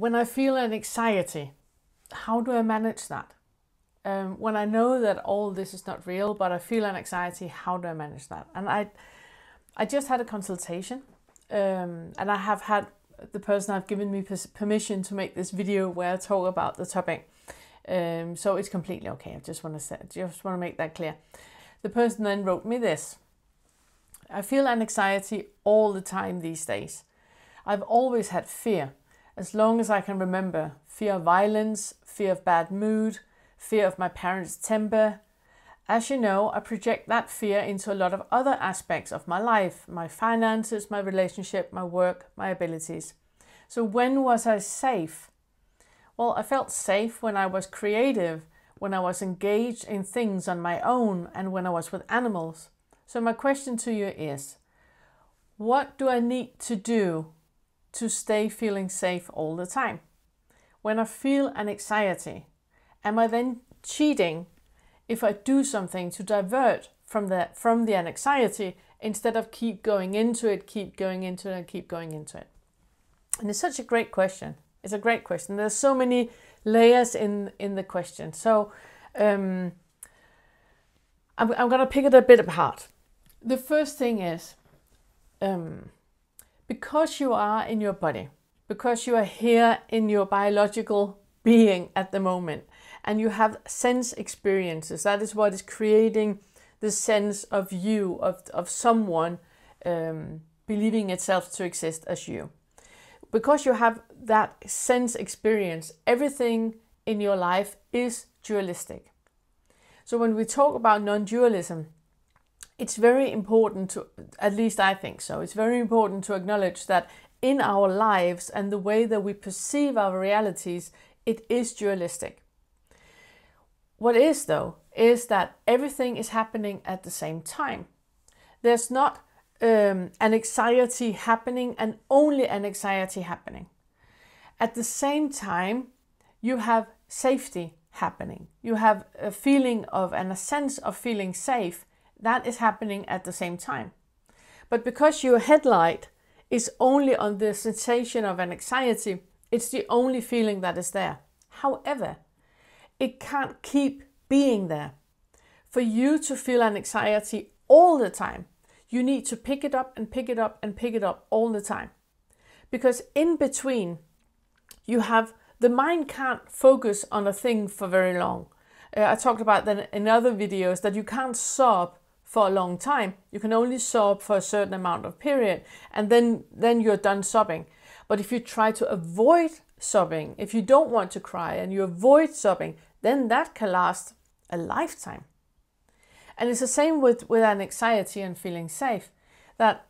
when I feel an anxiety, how do I manage that? When I know that all this is not real, but I feel an anxiety, how do I manage that? And I just had a consultation, and I have had the person have given me permission to make this video where I talk about the topic. So it's completely okay. I just want to make that clear. The person then wrote me this: I feel an anxiety all the time these days. I've always had fear, as long as I can remember. Fear of violence, fear of bad mood, fear of my parents' temper. As you know, I project that fear into a lot of other aspects of my life, my finances, my relationship, my work, my abilities. So when was I safe? Well, I felt safe when I was creative, when I was engaged in things on my own, and when I was with animals. So my question to you is, what do I need to do to stay feeling safe all the time? When I feel an anxiety, am I then cheating if I do something to divert from the anxiety instead of keep going into it, keep going into it, and keep going into it? And it's such a great question. It's a great question. There's so many layers in the question. So I'm going to pick it a bit apart. The first thing is, because you are in your body, because you are here in your biological being at the moment, and you have sense experiences, that is what is creating the sense of you, of someone believing itself to exist as you. Because you have that sense experience, everything in your life is dualistic. So when we talk about non-dualism, it's very important to, at least I think so, it's very important to acknowledge that in our lives and the way that we perceive our realities, it is dualistic. What is though, is that everything is happening at the same time. There's not an anxiety happening and only an anxiety happening. At the same time, you have safety happening. You have a feeling of and a sense of feeling safe. That is happening at the same time. But because your headlight is only on the sensation of an anxiety, it's the only feeling that is there. However, it can't keep being there. For you to feel an anxiety all the time, you need to pick it up and pick it up and pick it up all the time. Because in between, the mind can't focus on a thing for very long. I talked about that in other videos, that you can't sob for a long time. You can only sob for a certain amount of period, and then you're done sobbing. But if you try to avoid sobbing, if you don't want to cry and you avoid sobbing, then that can last a lifetime. And it's the same with an anxiety and feeling safe. That,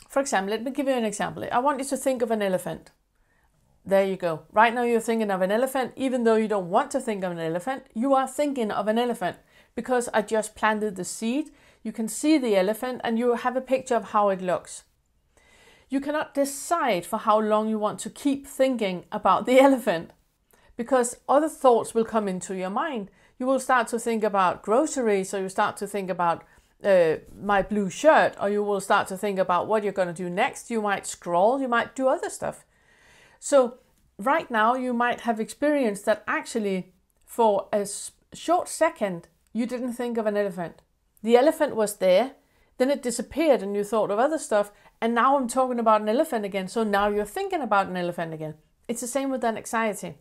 for example, let me give you an example. I want you to think of an elephant. There you go. Right now you're thinking of an elephant. Even though you don't want to think of an elephant, you are thinking of an elephant because I just planted the seed. You can see the elephant and you have a picture of how it looks. You cannot decide for how long you want to keep thinking about the elephant because other thoughts will come into your mind. You will start to think about groceries, or you start to think about my blue shirt, or you will start to think about what you're going to do next. You might scroll, you might do other stuff. So right now you might have experienced that actually for a short second you didn't think of an elephant. The elephant was there, then it disappeared and you thought of other stuff, and now I'm talking about an elephant again, so now you're thinking about an elephant again. It's the same with an anxiety.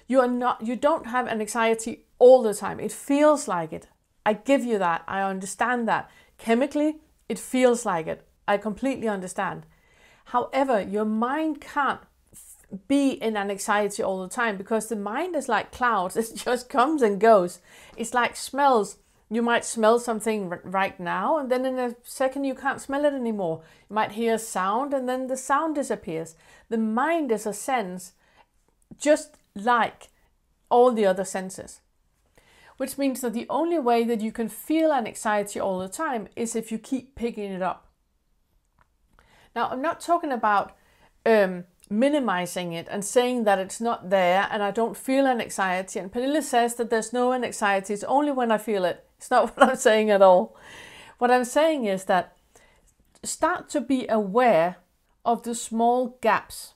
You don't have an anxiety all the time. It feels like it. I give you that. I understand that. Chemically, it feels like it. I completely understand. However, your mind can't be in an anxiety all the time because the mind is like clouds. It just comes and goes. It's like smells. You might smell something right now, and then in a second you can't smell it anymore. You might hear a sound, and then the sound disappears. The mind is a sense, just like all the other senses. Which means that the only way that you can feel an anxiety all the time is if you keep picking it up. Now, I'm not talking about minimizing it and saying that it's not there and I don't feel an anxiety. And Pernille says that there's no anxiety, it's only when I feel it. It's not what I'm saying at all. What I'm saying is that start to be aware of the small gaps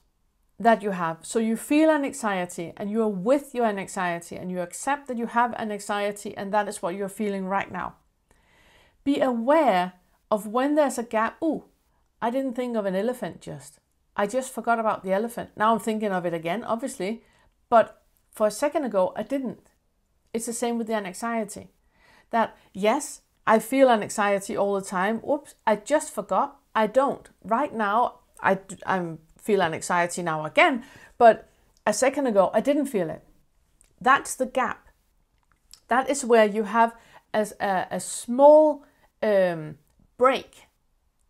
that you have. So you feel an anxiety and you are with your anxiety and you accept that you have an anxiety and that is what you're feeling right now. Be aware of when there's a gap. Oh, I didn't think of an elephant just. I just forgot about the elephant. Now I'm thinking of it again, obviously, but for a second ago, I didn't. It's the same with the anxiety. That, yes, I feel an anxiety all the time. Oops, I just forgot. I don't. Right now, I feel an anxiety now again, but a second ago, I didn't feel it. That's the gap. That is where you have a small break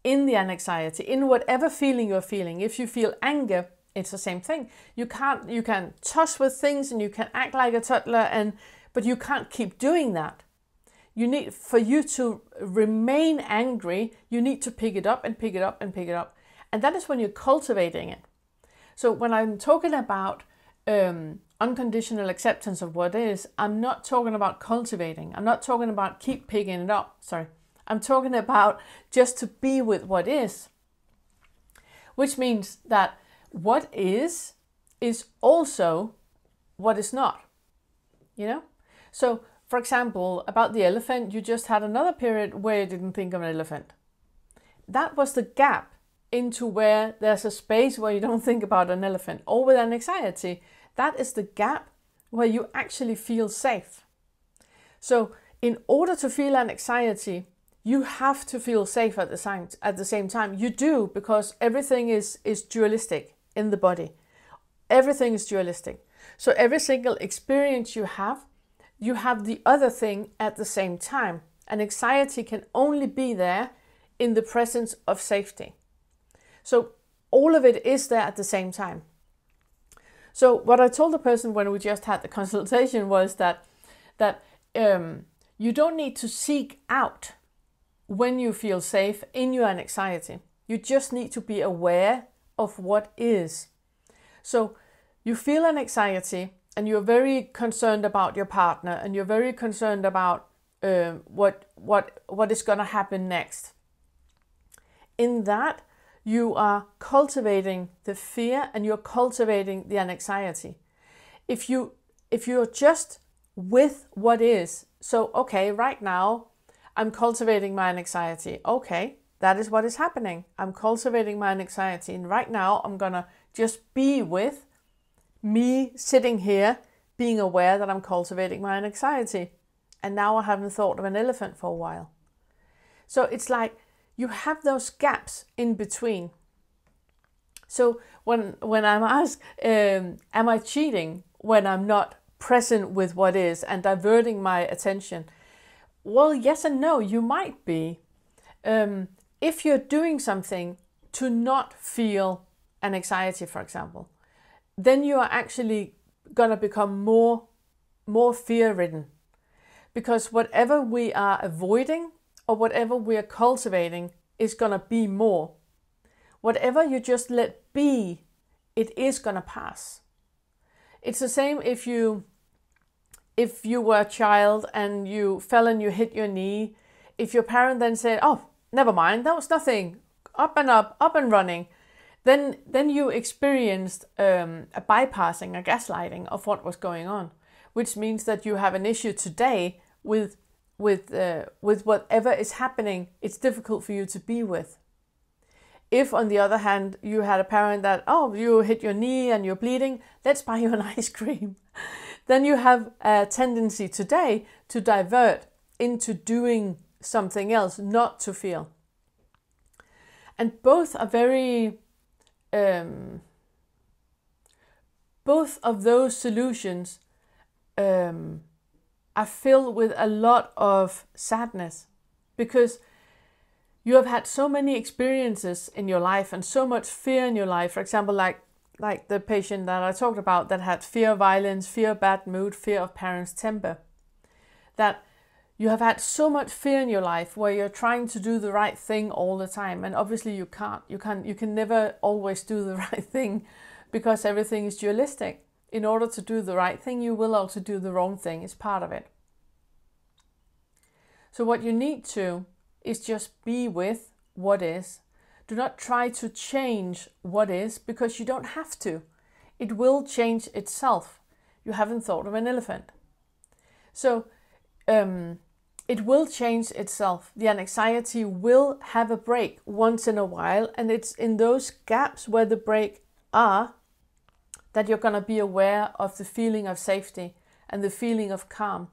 in the anxiety, in whatever feeling you're feeling. If you feel anger, it's the same thing. You can toss with things and you can act like a toddler, but you can't keep doing that. For you to remain angry, you need to pick it up and pick it up and pick it up. And that is when you're cultivating it. So when I'm talking about unconditional acceptance of what is, I'm not talking about cultivating. I'm not talking about keep picking it up. Sorry. I'm talking about just to be with what is. Which means that what is also what is not. You know? So, for example, about the elephant, you just had another period where you didn't think of an elephant. That was the gap into where there's a space where you don't think about an elephant. Or with an anxiety, that is the gap where you actually feel safe. So in order to feel an anxiety, you have to feel safe at the same time. You do, because everything is dualistic in the body. Everything is dualistic. So every single experience you have the other thing at the same time. And anxiety can only be there in the presence of safety. So all of it is there at the same time. So what I told the person when we just had the consultation was that you don't need to seek out when you feel safe in your anxiety. You just need to be aware of what is. So you feel an anxiety and you're very concerned about your partner and you're very concerned about what is going to happen next. In that, you are cultivating the fear and you're cultivating the anxiety. If you're just with what is, so okay, right now I'm cultivating my anxiety. Okay, that is what is happening. I'm cultivating my anxiety, and right now I'm gonna just be with me sitting here, being aware that I'm cultivating my anxiety. And now I haven't thought of an elephant for a while. So it's like you have those gaps in between. So when I'm asked, am I cheating when I'm not present with what is and diverting my attention? Well, yes and no, you might be. If you're doing something to not feel an anxiety, for example, then you are actually going to become more fear-ridden. Because whatever we are avoiding or whatever we are cultivating is going to be more. Whatever you just let be, it is going to pass. It's the same if you were a child and you fell and you hit your knee. If your parent then said, oh, never mind, that was nothing, up and running, then you experienced a bypassing, a gaslighting of what was going on, which means that you have an issue today with whatever is happening. It's difficult for you to be with. If, on the other hand, you had a parent that, oh, you hit your knee and you're bleeding, let's buy you an ice cream. Then you have a tendency today to divert into doing something else, not to feel. And both are very, both of those solutions are filled with a lot of sadness, because you have had so many experiences in your life and so much fear in your life. For example, like the patient that I talked about that had fear of violence, fear of bad mood, fear of parents' temper. That you have had so much fear in your life where you're trying to do the right thing all the time. And obviously you can't. You can never always do the right thing because everything is dualistic. In order to do the right thing, you will also do the wrong thing. It's part of it. So what you need to is just be with what is. Do not try to change what is, because you don't have to. it will change itself. You haven't thought of an elephant. So it will change itself. The anxiety will have a break once in a while, and it's in those gaps where the break are that you're going to be aware of the feeling of safety and the feeling of calm,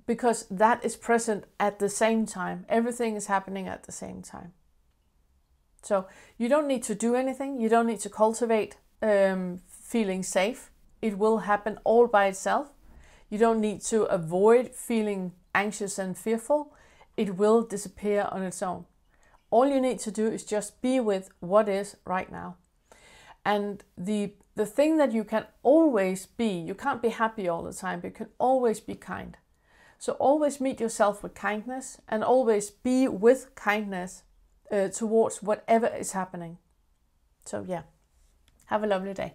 because that is present at the same time. Everything is happening at the same time. So you don't need to do anything. You don't need to cultivate feeling safe. It will happen all by itself. You don't need to avoid feeling anxious and fearful. It will disappear on its own. All you need to do is just be with what is right now. And the thing that you can always be, you can't be happy all the time, but you can always be kind. So always meet yourself with kindness, and always be with kindness towards whatever is happening. So yeah, have a lovely day.